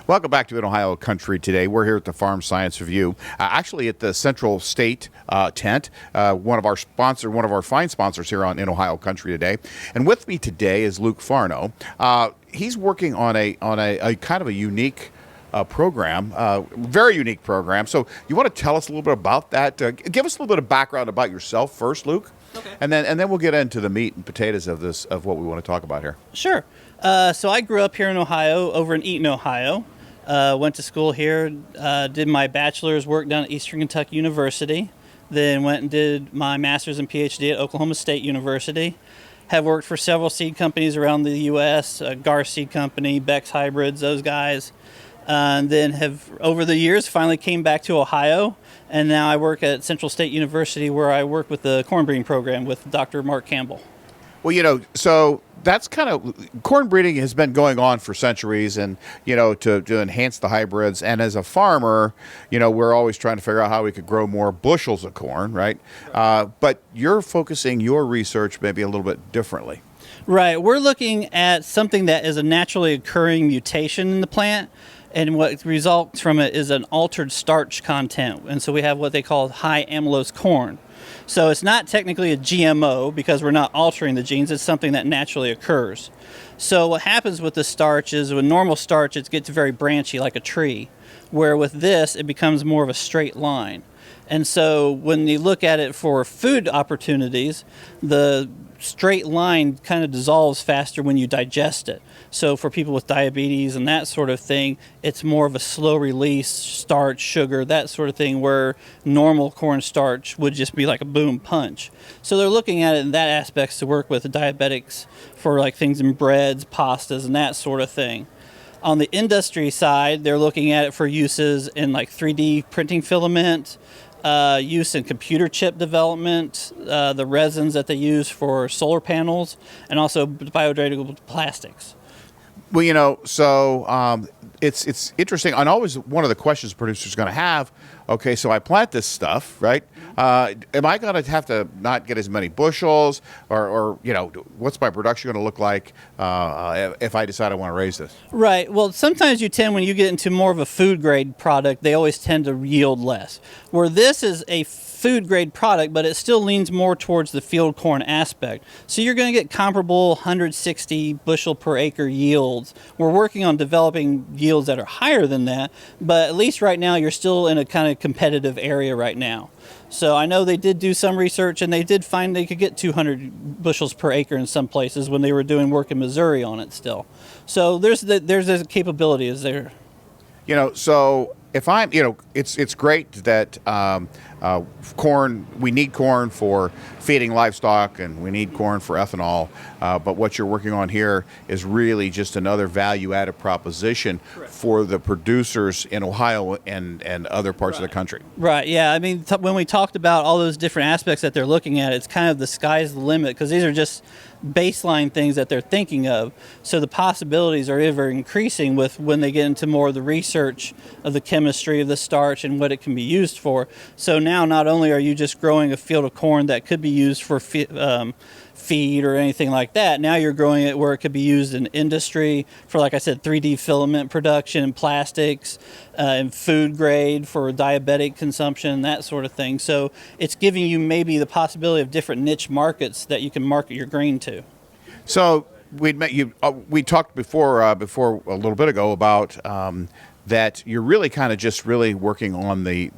Welcome back to In Ohio Country today. We're here at the Farm Science Review, actually at the Central State tent, one of our fine sponsors here on In Ohio Country today. And with me today is Luke Farno. He's working on a kind of a unique program, very unique program. So you want to tell us a little bit about that? Give us a little bit of background about yourself first, Luke. Okay. And then we'll get into the meat and potatoes of what we want to talk about here. Sure. So I grew up here in Ohio, over in Eaton, Ohio. Went to school here, did my bachelor's work down at Eastern Kentucky University, then went and did my master's and PhD at Oklahoma State University. Have worked for several seed companies around the U.S., Gar Seed Company, Beck's Hybrids, those guys. And then have, over the years, finally came back to Ohio. And now I work at Central State University, where I work with the corn breeding program with Dr. Mark Campbell. Well, so that's kind of, corn breeding has been going on for centuries, and, to enhance the hybrids. And as a farmer, we're always trying to figure out how we could grow more bushels of corn, right? But you're focusing your research maybe a little bit differently. Right. We're looking at something that is a naturally occurring mutation in the plant. And what results from it is an altered starch content. And so we have what they call high amylose corn. So it's not technically a GMO because we're not altering the genes. It's something that naturally occurs. So what happens with the starch is with normal starch, it gets very branchy like a tree, where with this, it becomes more of a straight line. And so when you look at it for food opportunities, the straight line kind of dissolves faster when you digest it. So for people with diabetes and that sort of thing, it's more of a slow release starch, sugar, that sort of thing, where normal cornstarch would just be like a boom punch. So they're looking at it in that aspects to work with the diabetics for like things in breads, pastas, and that sort of thing. On the industry side, they're looking at it for uses in like 3D printing filament, use in computer chip development, the resins that they use for solar panels, and also biodegradable plastics. Well, it's interesting. And always one of the questions producers are going to have, okay, so I plant this stuff, right? Am I going to have to not get as many bushels, or what's my production going to look like if I decide I want to raise this? Right. Well, sometimes when you get into more of a food grade product, they always tend to yield less. Where this is a food grade product, but it still leans more towards the field corn aspect. So you're going to get comparable 160 bushel per acre yields. We're working on developing yields that are higher than that, but at least right now you're still in a kind of competitive area right now. So I know they did do some research, and they did find they could get 200 bushels per acre in some places when they were doing work in Missouri on it still. So there's a capability is there. So if I'm, it's great that corn, we need corn for feeding livestock, and we need corn for ethanol. But what you're working on here is really just another value-added proposition for the producers in Ohio and other parts of the country. Right, yeah. I mean, when we talked about all those different aspects that they're looking at, it's kind of the sky's the limit, because these are just baseline things that they're thinking of. So the possibilities are ever increasing with when they get into more of the research of the chemistry of the starch and what it can be used for. So now not only are you just growing a field of corn that could be used for feed or anything like that, now you're growing it where it could be used in industry for, like I said, 3D filament production and plastics, and food grade for diabetic consumption, that sort of thing. So it's giving you maybe the possibility of different niche markets that you can market your grain to. So we talked before a little bit ago about that you're really kind of just really working on the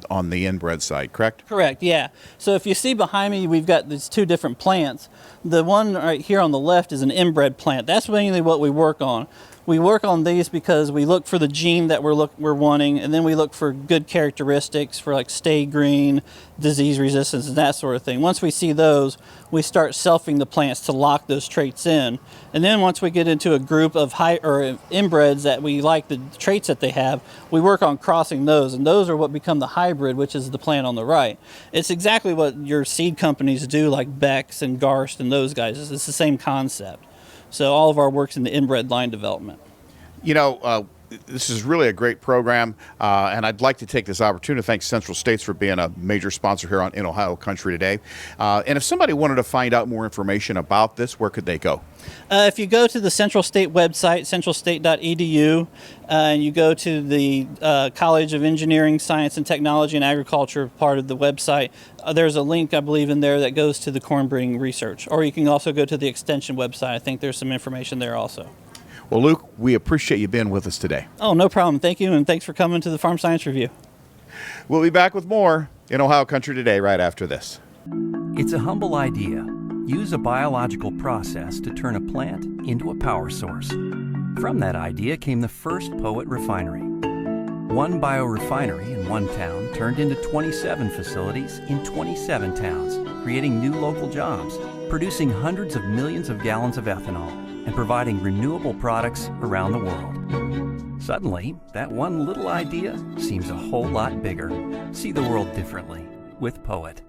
inbred side, correct? Correct, yeah. So if you see behind me, we've got these two different plants. The one right here on the left is an inbred plant. That's mainly what we work on. We work on these because we look for the gene that we're wanting, and then we look for good characteristics for like stay green, disease resistance, and that sort of thing. Once we see those, we start selfing the plants to lock those traits in. And then once we get into a group of inbreds that we like the traits that they have, we work on crossing those, and those are what become the hybrid, which is the plant on the right. It's exactly what your seed companies do, like Beck's and Garst and those guys. It's the same concept. So all of our work's in the inbred line development. this is really a great program, and I'd like to take this opportunity to thank Central States for being a major sponsor here on In Ohio Country today. And if somebody wanted to find out more information about this, where could they go? If you go to the Central State website, centralstate.edu, and you go to the College of Engineering, Science and Technology and Agriculture part of the website, there's a link, I believe, in there that goes to the corn breeding research. Or you can also go to the Extension website. I think there's some information there also. Well, Luke, we appreciate you being with us today. Oh, no problem. Thank you, and thanks for coming to the Farm Science Review. We'll be back with more In Ohio Country today right after this. It's a humble idea. Use a biological process to turn a plant into a power source. From that idea came the first Poet refinery. One biorefinery in one town turned into 27 facilities in 27 towns, creating new local jobs, producing hundreds of millions of gallons of ethanol, and providing renewable products around the world. Suddenly, that one little idea seems a whole lot bigger. See the world differently with Poet.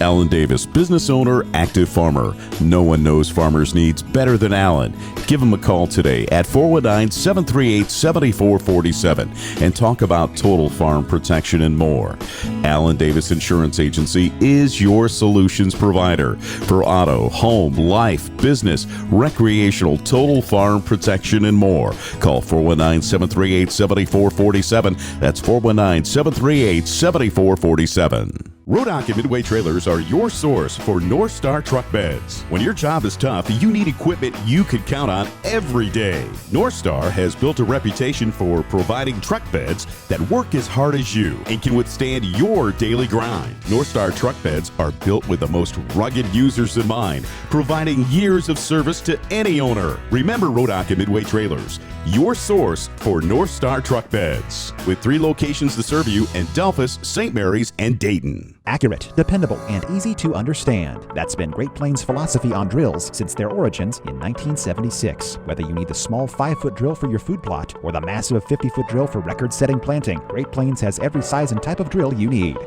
Alan Davis, business owner, active farmer. No one knows farmers' needs better than Alan. Give him a call today at 419-738-7447 and talk about total farm protection and more. Alan Davis Insurance Agency is your solutions provider for auto, home, life, business, recreational, total farm protection and more. Call 419-738-7447. That's 419-738-7447. Rodock and Midway Trailers are your source for North Star truck beds. When your job is tough, you need equipment you can count on every day. North Star has built a reputation for providing truck beds that work as hard as you and can withstand your daily grind. North Star truck beds are built with the most rugged users in mind, providing years of service to any owner. Remember Rodock and Midway Trailers, your source for North Star truck beds, with 3 locations to serve you in Delphus, St. Mary's, and Dayton. Accurate, dependable, and easy to understand. That's been Great Plains' philosophy on drills since their origins in 1976. Whether you need the small 5-foot drill for your food plot or the massive 50-foot drill for record-setting planting, Great Plains has every size and type of drill you need.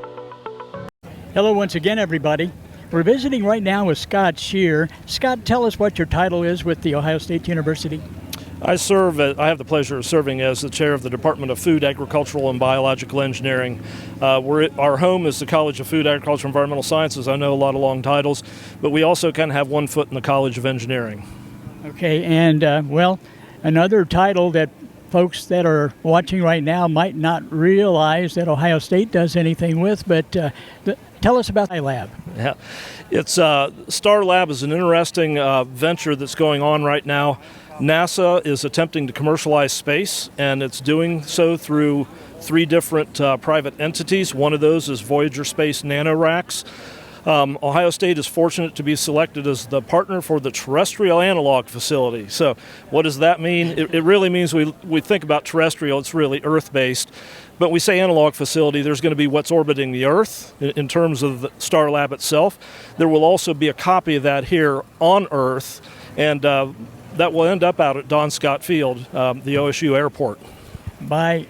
Hello once again, everybody. We're visiting right now with Scott Shearer. Scott, tell us what your title is with the Ohio State University. I have the pleasure of serving as the chair of the Department of Food, Agricultural, and Biological Engineering. Our home is the College of Food, Agriculture, and Environmental Sciences. I know a lot of long titles, but we also kind of have one foot in the College of Engineering. Okay, and another title that folks that are watching right now might not realize that Ohio State does anything with, but tell us about iLab. Yeah, it's Star Lab is an interesting venture that's going on right now. NASA is attempting to commercialize space, and it's doing so through 3 different private entities. One of those is Voyager Space NanoRacks. Ohio State is fortunate to be selected as the partner for the terrestrial analog facility. So what does that mean? It really means we think about terrestrial, it's really Earth-based. But we say analog facility, there's going to be what's orbiting the Earth in terms of the Star Lab itself. There will also be a copy of that here on Earth, and that will end up out at Don Scott Field, the OSU airport. By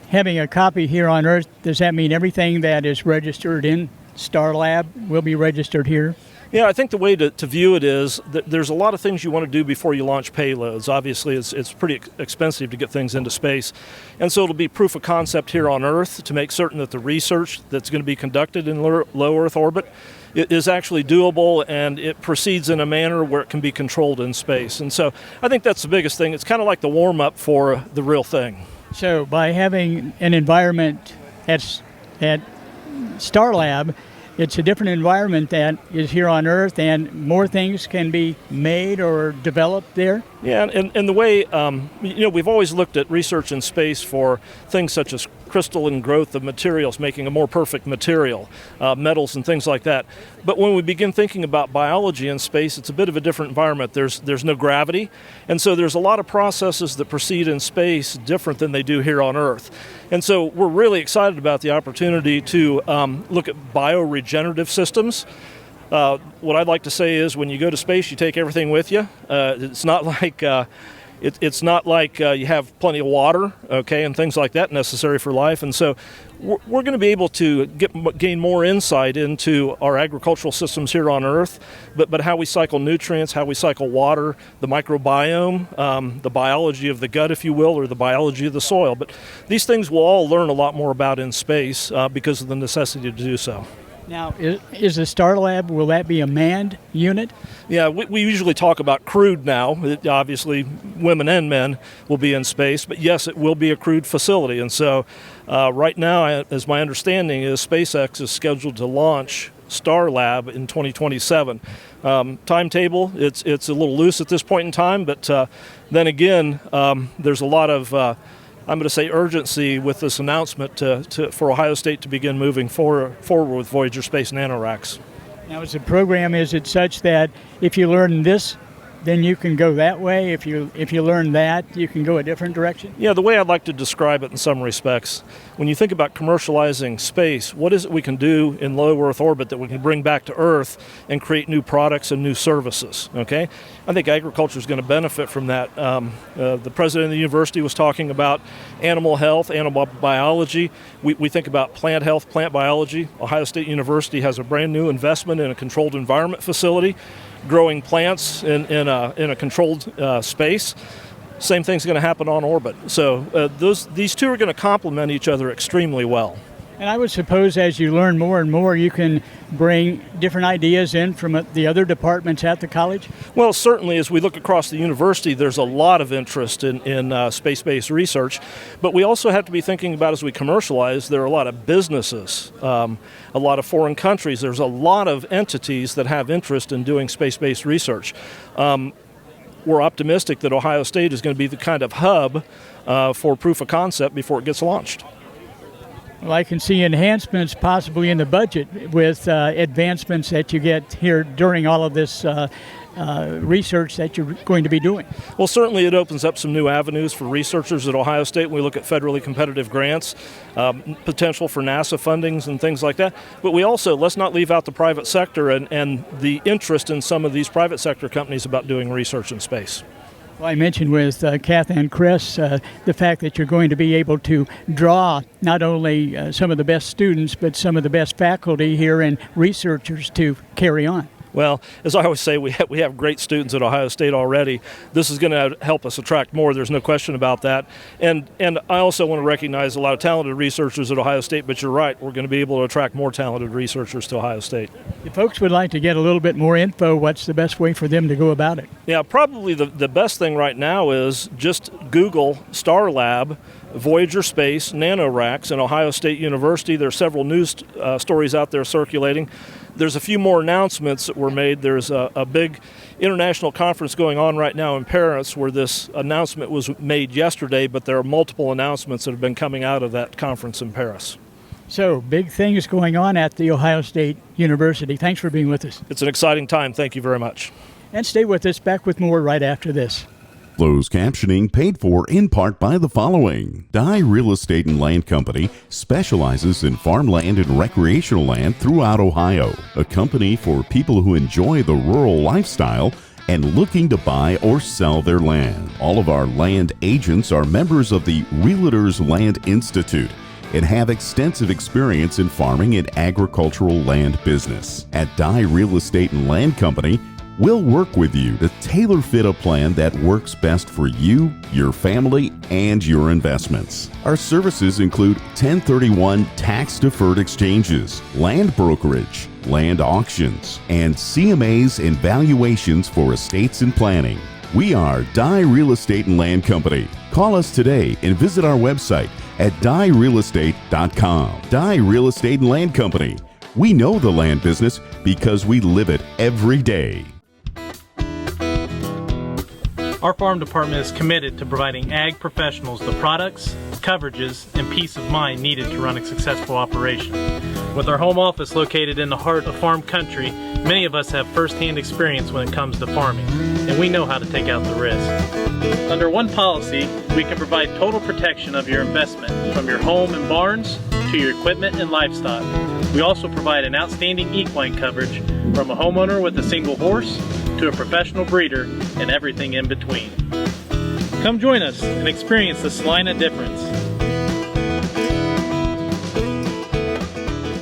having a copy here on Earth, does that mean everything that is registered in Star Lab will be registered here? Yeah, I think the way to view it is that there's a lot of things you want to do before you launch payloads. Obviously, it's pretty expensive to get things into space. And so it'll be proof of concept here on Earth to make certain that the research that's going to be conducted in low Earth orbit is actually doable, and it proceeds in a manner where it can be controlled in space. And so I think that's the biggest thing. It's kind of like the warm-up for the real thing. So by having an environment at Star Lab, it's a different environment that is here on Earth, and more things can be made or developed there? Yeah, and the way, we've always looked at research in space for things such as crystalline growth of materials, making a more perfect material, metals and things like that. But when we begin thinking about biology in space, it's a bit of a different environment. There's no gravity, and so there's a lot of processes that proceed in space different than they do here on Earth. And so we're really excited about the opportunity to look at bioregenerative systems. What I'd like to say is when you go to space, you take everything with you. It's not like it's not like you have plenty of water, okay, and things like that necessary for life. And so we're going to be able to gain more insight into our agricultural systems here on Earth, but how we cycle nutrients, how we cycle water, the microbiome, the biology of the gut, if you will, or the biology of the soil. But these things we'll all learn a lot more about in space because of the necessity to do so. Now, is the Star Lab, will that be a manned unit? Yeah, we usually talk about crewed now. Obviously, women and men will be in space, but yes, it will be a crewed facility. And so right now, as my understanding is, SpaceX is scheduled to launch Star Lab in 2027. Timetable, it's a little loose at this point in time, but then again, there's a lot of I'm going to say urgency with this announcement for Ohio State to begin moving forward with Voyager Space nanoracks. Now, is the program, is it such that if you learn this, then you can go that way? If you learn that, you can go a different direction? Yeah, the way I'd like to describe it in some respects, when you think about commercializing space, what is it we can do in low Earth orbit that we can bring back to Earth and create new products and new services, okay? I think agriculture is going to benefit from that. The president of the university was talking about animal health, animal biology. We think about plant health, plant biology. Ohio State University has a brand new investment in a controlled environment facility, growing plants in a controlled space. Same thing's going to happen on orbit. So these two are going to complement each other extremely well. And I would suppose as you learn more and more, you can bring different ideas in from the other departments at the college? Well, certainly as we look across the university, there's a lot of interest in space-based research, but we also have to be thinking about, as we commercialize, there are a lot of businesses, a lot of foreign countries. There's a lot of entities that have interest in doing space-based research. We're optimistic that Ohio State is going to be the kind of hub for proof of concept before it gets launched. Well, I can see enhancements possibly in the budget with advancements that you get here during all of this research that you're going to be doing. Well, certainly it opens up some new avenues for researchers at Ohio State when we look at federally competitive grants, potential for NASA fundings and things like that. But we also, let's not leave out the private sector and the interest in some of these private sector companies about doing research in space. Well, I mentioned with Kath and Chris the fact that you're going to be able to draw not only some of the best students, but some of the best faculty here and researchers to carry on. Well, as I always say, we have great students at Ohio State already. This is going to help us attract more. There's no question about that. And I also want to recognize a lot of talented researchers at Ohio State, but you're right, we're going to be able to attract more talented researchers to Ohio State. If folks would like to get a little bit more info, what's the best way for them to go about it? Yeah, probably the best thing right now is just Google Star Lab, Voyager Space, nanoracks, and Ohio State University. There are several news stories out there circulating. There's a few more announcements that were made. There's a big international conference going on right now in Paris where this announcement was made yesterday, but there are multiple announcements that have been coming out of that conference in Paris. So, big things going on at the Ohio State University. Thanks for being with us. It's an exciting time. Thank you very much. And stay with us. Back with more right after this. Closed captioning paid for in part by the following. Dye Real Estate and Land Company specializes in farmland and recreational land throughout Ohio. A company for people who enjoy the rural lifestyle and looking to buy or sell their land. All of our land agents are members of the Realtors Land Institute and have extensive experience in farming and agricultural land business. At Dye Real Estate and Land Company, we'll work with you to tailor-fit a plan that works best for you, your family, and your investments. Our services include 1031 tax-deferred exchanges, land brokerage, land auctions, and CMAs and valuations for estates and planning. We are Dye Real Estate and Land Company. Call us today and visit our website at dyerealestate.com. Dye Real Estate and Land Company. We know the land business because we live it every day. Our farm department is committed to providing ag professionals the products, coverages, and peace of mind needed to run a successful operation. With our home office located in the heart of farm country, many of us have first-hand experience when it comes to farming, and we know how to take out the risk. Under one policy, we can provide total protection of your investment, from your home and barns to your equipment and livestock. We also provide an outstanding equine coverage from a homeowner with a single horse to a professional breeder and everything in between. Come join us and experience the Salina difference.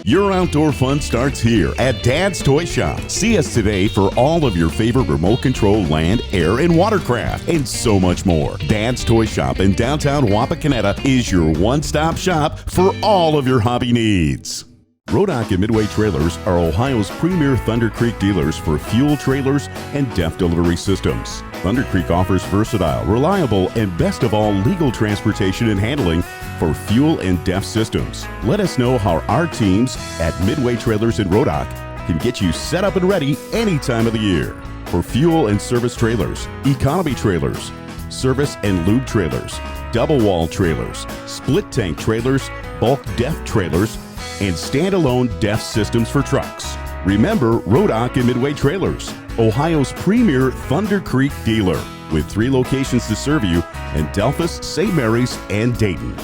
Your outdoor fun starts here at Dad's Toy Shop. See us today for all of your favorite remote control land, air, and watercraft, and so much more. Dad's Toy Shop in downtown Wapakoneta is your one-stop shop for all of your hobby needs. Rodock and Midway Trailers are Ohio's premier Thunder Creek dealers for fuel trailers and DEF delivery systems. Thunder Creek offers versatile, reliable, and best of all, legal transportation and handling for fuel and DEF systems. Let us know how our teams at Midway Trailers in Rodock can get you set up and ready any time of the year. For fuel and service trailers, economy trailers, service and lube trailers, double wall trailers, split tank trailers, bulk DEF trailers, and standalone DEF systems for trucks. Remember Rodock and Midway Trailers, Ohio's premier Thunder Creek dealer, with 3 locations to serve you in Delphus, St. Mary's, and Dayton.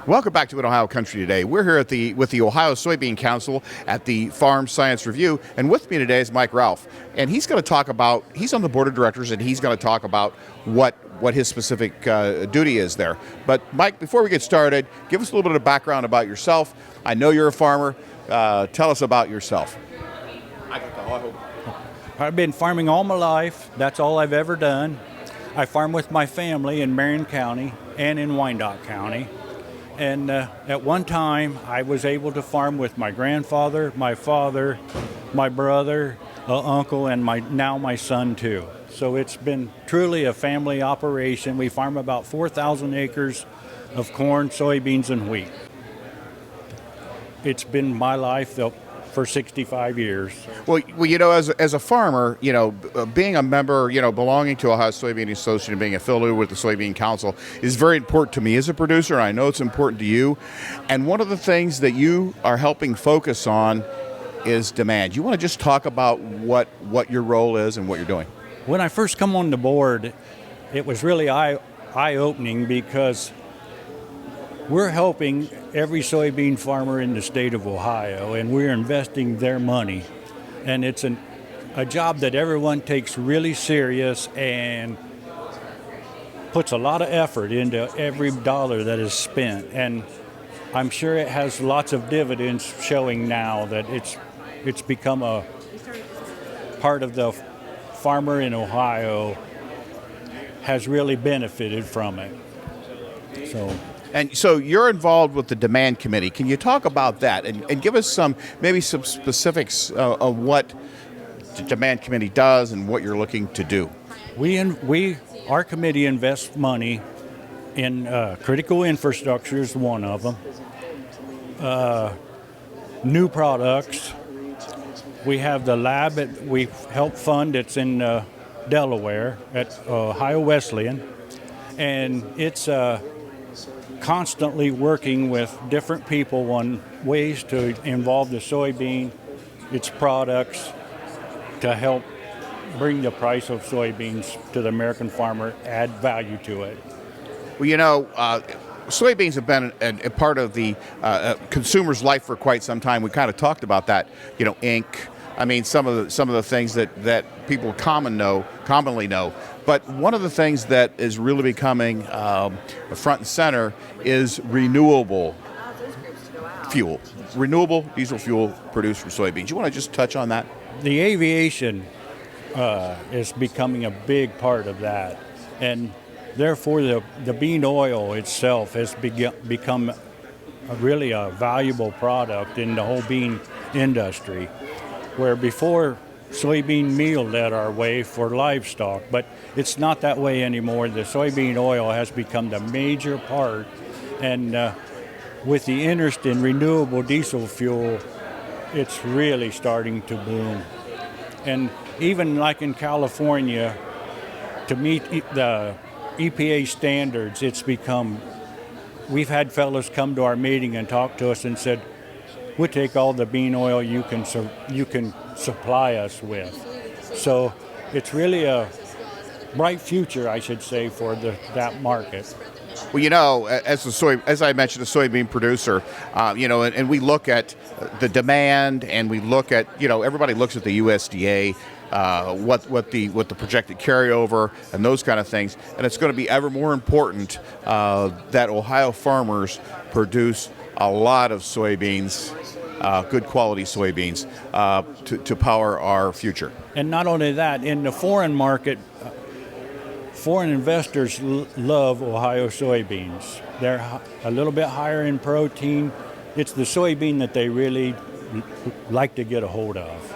Welcome back to Ohio Country Today. We're here with the Ohio Soybean Council at the Farm Science Review, and with me today is Mike Ralph, and he's going to talk about, he's on the board of directors, and he's going to talk about what his specific duty is there. But Mike, before we get started, give us a little bit of background about yourself. I know you're a farmer. Tell us about yourself. I've been farming all my life. That's all I've ever done. I farm with my family in Marion County and in Wyandotte County. And at one time, I was able to farm with my grandfather, my father, my brother, uncle, and now my son too. So it's been truly a family operation. We farm about 4,000 acres of corn, soybeans, and wheat. It's been my life for 65 years. Well, you know, as a farmer, you know, being a member, you know, belonging to Ohio Soybean Association and being affiliated with the Soybean Council is very important to me as a producer, and I know it's important to you. And one of the things that you are helping focus on is demand. You want to just talk about what your role is and what you're doing? When I first come on the board, it was really eye-opening because we're helping every soybean farmer in the state of Ohio, and we're investing their money. And it's a job that everyone takes really serious and puts a lot of effort into every dollar that is spent. And I'm sure it has lots of dividends showing now that it's become a part of the farmer in Ohio has really benefited from it. And so you're involved with the demand committee. Can you talk about that and give us some specifics of what the demand committee does and what you're looking to do? Our committee invests money in critical infrastructure is one of them. New products. We have the lab that we help fund. It's in Delaware at Ohio Wesleyan, and it's constantly working with different people on ways to involve the soybean, its products, to help bring the price of soybeans to the American farmer, add value to it. Well, you know, soybeans have been a part of the consumer's life for quite some time. We kind of talked about that, you know, ink. I mean, some of the things that people commonly know. But one of the things that is really becoming front and center is renewable fuel, renewable diesel fuel produced from soybeans. You want to just touch on that? The aviation is becoming a big part of that, and therefore the bean oil itself has become really a valuable product in the whole bean industry, where before soybean meal led our way for livestock, but it's not that way anymore. The soybean oil has become the major part, and with the interest in renewable diesel fuel, it's really starting to boom. And even like in California, to meet the EPA standards, we've had fellows come to our meeting and talk to us and said, we'll take all the bean oil you can supply us with. So it's really a bright future, I should say, for that market. Well, you know, as I mentioned, a soybean producer, you know, and we look at the demand, and we look at, you know, everybody looks at the USDA what the projected carryover and those kind of things. And it's going to be ever more important that Ohio farmers produce a lot of soybeans, good quality soybeans, to power our future. And not only that, in the foreign market, foreign investors love Ohio soybeans. They're a little bit higher in protein. It's the soybean that they really like to get a hold of.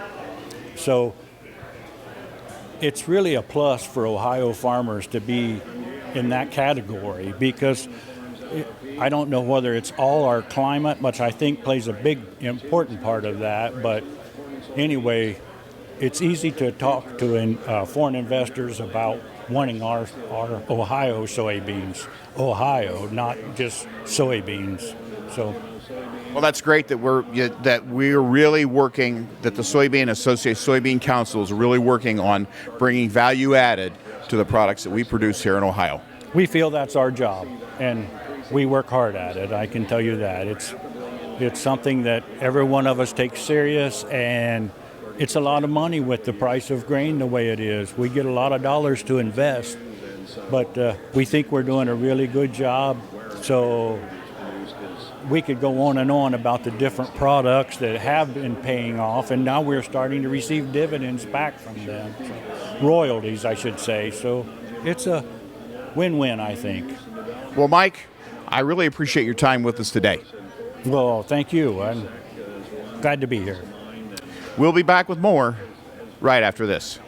So it's really a plus for Ohio farmers to be in that category, because I don't know whether it's all our climate, which I think plays a big, important part of that. But anyway, it's easy to talk to foreign investors about wanting our Ohio soybeans. Ohio, not just soybeans. So. Well, that's great that we're really working, that the Soybean Association, Soybean Council is really working on bringing value added to the products that we produce here in Ohio. We feel that's our job, and we work hard at it. I can tell you that. It's something that every one of us takes serious, and it's a lot of money with the price of grain the way it is. We get a lot of dollars to invest, but we think we're doing a really good job. So we could go on and on about the different products that have been paying off, and now we're starting to receive dividends back from them. So, royalties, I should say. So it's a win-win, I think. Well, Mike, I really appreciate your time with us today. Well, thank you. I'm glad to be here. We'll be back with more right after this.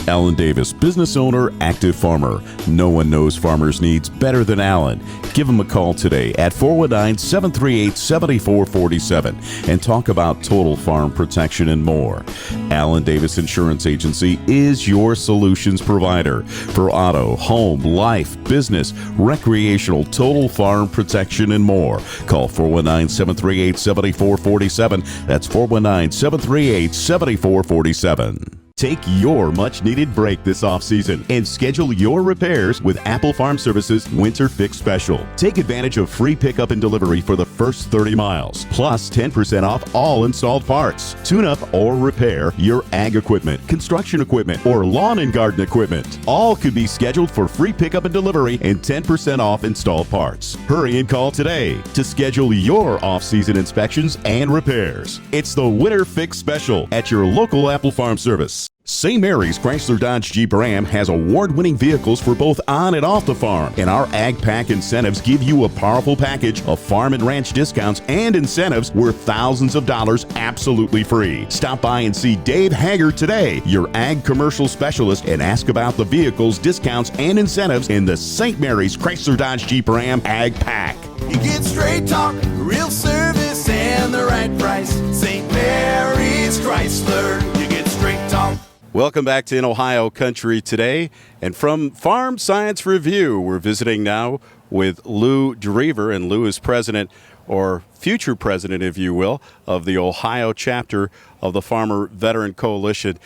Alan Davis, business owner, active farmer. No one knows farmers' needs better than Alan. Give him a call today at 419-738-7447 and talk about total farm protection and more. Alan Davis Insurance Agency is your solutions provider for auto, home, life, business, recreational, total farm protection and more. Call 419-738-7447. That's 419-738-7447. Take your much-needed break this off-season and schedule your repairs with Apple Farm Services Winter Fix Special. Take advantage of free pickup and delivery for the first 30 miles, plus 10% off all installed parts. Tune up or repair your ag equipment, construction equipment, or lawn and garden equipment. All could be scheduled for free pickup and delivery and 10% off installed parts. Hurry and call today to schedule your off-season inspections and repairs. It's the Winter Fix Special at your local Apple Farm Service. St. Mary's Chrysler Dodge Jeep Ram has award-winning vehicles for both on and off the farm, and our Ag Pack incentives give you a powerful package of farm and ranch discounts and incentives worth thousands of dollars absolutely free. Stop by and see Dave Hager today, your Ag commercial specialist, and ask about the vehicles, discounts, and incentives in the St. Mary's Chrysler Dodge Jeep Ram Ag Pack. You get straight talk, real service, and the right price. St. Mary's Chrysler, you get straight talk. Welcome back to In Ohio Country today. And from Farm Science Review, we're visiting now with Lou Driever. And Lou is president, or future president, if you will, of the Ohio chapter of the Farmer Veteran Coalition.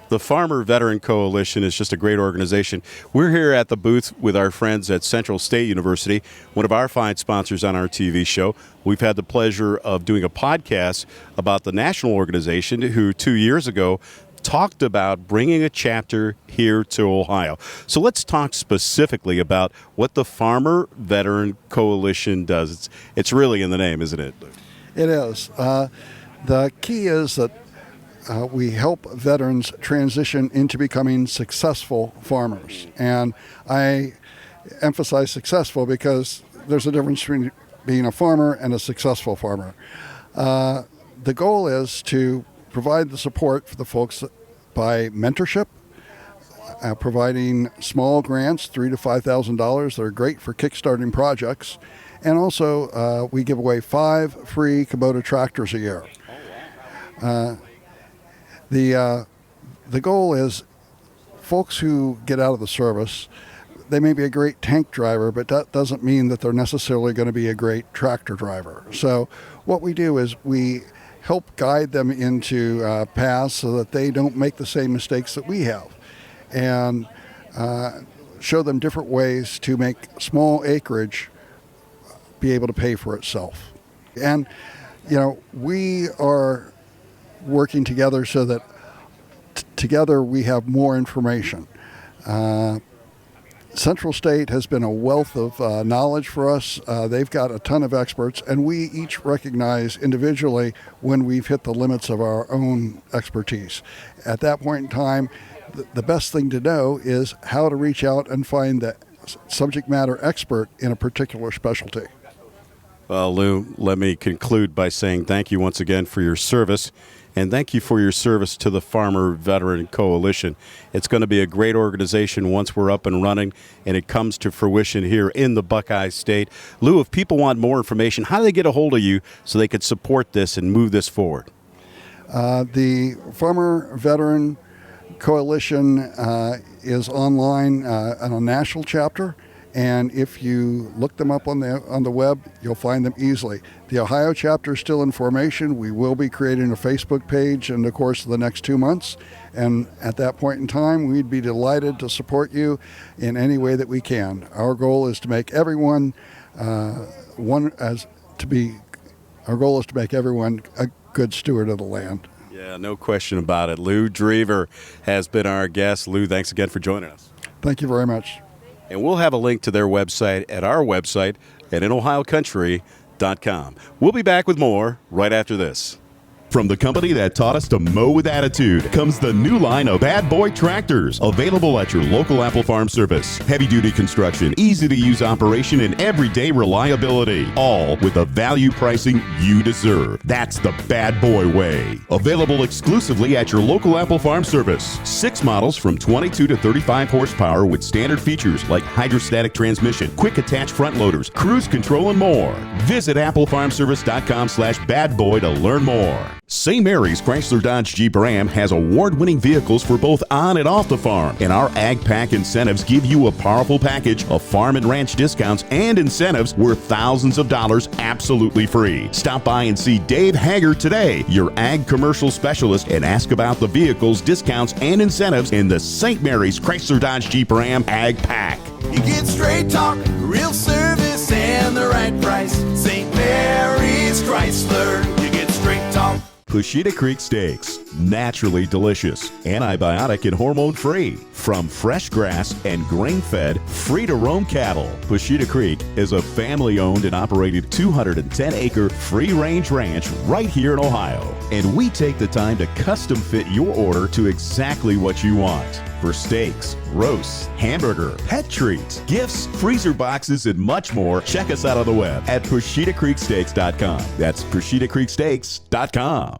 The Farmer Veteran Coalition is just a great organization. We're here at the booth with our friends at Central State University, one of our fine sponsors on our TV show. We've had the pleasure of doing a podcast about the national organization who 2 years ago talked about bringing a chapter here to Ohio. So let's talk specifically about what the Farmer Veteran Coalition does. It's really in the name, isn't it? It is. The key is that we help veterans transition into becoming successful farmers. And I emphasize successful because there's a difference between being a farmer and a successful farmer. The goal is to provide the support for the folks by mentorship, providing small grants, $3,000 to $5,000 that are great for kickstarting projects, and also we give away 5 free Kubota tractors a year. The goal is folks who get out of the service, they may be a great tank driver, but that doesn't mean that they're necessarily going to be a great tractor driver. So what we do is we help guide them into paths so that they don't make the same mistakes that we have, and show them different ways to make small acreage be able to pay for itself. And, you know, we are working together so that together we have more information. Central State has been a wealth of knowledge for us. They've got a ton of experts, and we each recognize individually when we've hit the limits of our own expertise. At that point in time, the best thing to know is how to reach out and find the subject matter expert in a particular specialty. Well, Lou, let me conclude by saying thank you once again for your service, and thank you for your service to the Farmer Veteran Coalition. It's going to be a great organization once we're up and running and it comes to fruition here in the Buckeye State. Lou, if people want more information, how do they get a hold of you so they could support this and move this forward? The Farmer Veteran Coalition is online on a national chapter, and if you look them up on the web, you'll find them easily. The Ohio chapter is still in formation. We will be creating a Facebook page in the course of the next 2 months, and at that point in time, we'd be delighted to support you in any way that we can. Our goal is to make everyone a good steward of the land. Yeah, no question about it. Lou Driever has been our guest. Lou, thanks again for joining us. Thank you very much. And we'll have a link to their website at our website at InOhioCountry.com. We'll be back with more right after this. From the company that taught us to mow with attitude comes the new line of Bad Boy tractors, available at your local Apple Farm Service. Heavy-duty construction, easy-to-use operation, and everyday reliability, all with the value pricing you deserve. That's the Bad Boy way. Available exclusively at your local Apple Farm Service. 6 models from 22 to 35 horsepower with standard features like hydrostatic transmission, quick attach front loaders, cruise control, and more. Visit applefarmservice.com/badboy to learn more. St. Mary's Chrysler Dodge Jeep Ram has award-winning vehicles for both on and off the farm, and our Ag Pack incentives give you a powerful package of farm and ranch discounts and incentives worth thousands of dollars absolutely free. Stop by and see Dave Hager today, your Ag commercial specialist, and ask about the vehicles, discounts, and incentives in the St. Mary's Chrysler Dodge Jeep Ram Ag Pack. You get straight talk, real service, and the right price. St. Mary's Chrysler, you get straight talk. Pushita Creek Steaks, naturally delicious, antibiotic and hormone-free, from fresh grass and grain-fed, free-to-roam cattle. Pushita Creek is a family-owned and operated 210-acre free-range ranch right here in Ohio, and we take the time to custom-fit your order to exactly what you want. For steaks, roasts, hamburger, pet treats, gifts, freezer boxes, and much more, check us out on the web at PushitaCreekSteaks.com. That's PushitaCreekSteaks.com.